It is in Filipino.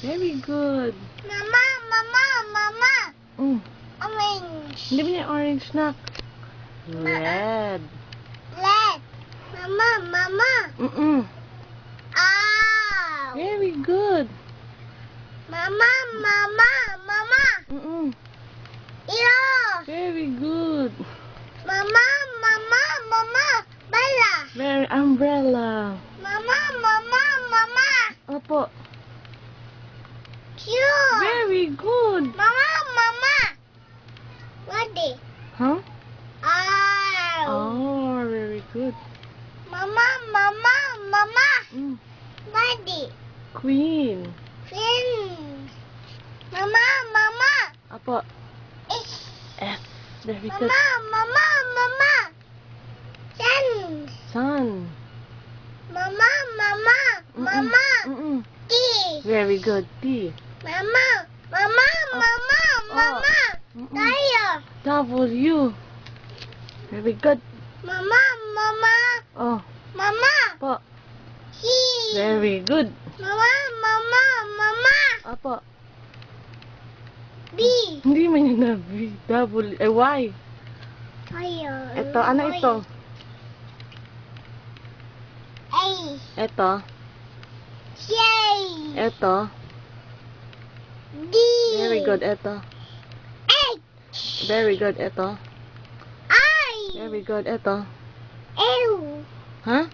Very good. Mama, mama, mama. Mm. Orange. Hindi ba niya orange na? Red. Red. Mama, mama. Mm-mm. Ow. Very good. Mama, mama, mama. Mm-mm. Yellow. Very good. Mama, mama, mama. Bella. Very umbrella. Mama, mama, mama. Opo. Cute. Very good. Mama, mama. Ready. Huh? Ow. Oh, very good. Mama, mama, mama. Mm. Ready. Queen. Fin. Mama, mama. Opo. Ish. S. Very good. Mama, mama, mama. Sun. Sun. Mama, mama, Mm-mm. mama. Mm-mm. T. Very good. T. Mama, mama, mama, mama. Mm-mm. Tire. W. Very good. Mama, mama, Oh. mama. Po. C. Very good. Mama, mama, mama. Opo. B. Hindi man yun na V. W. Y. Tire. Ito. Ano ito? A. Ito. J. Ito. D. Very good. Ito. H. Very good. Ito. I. Very good. Ito. L. Huh?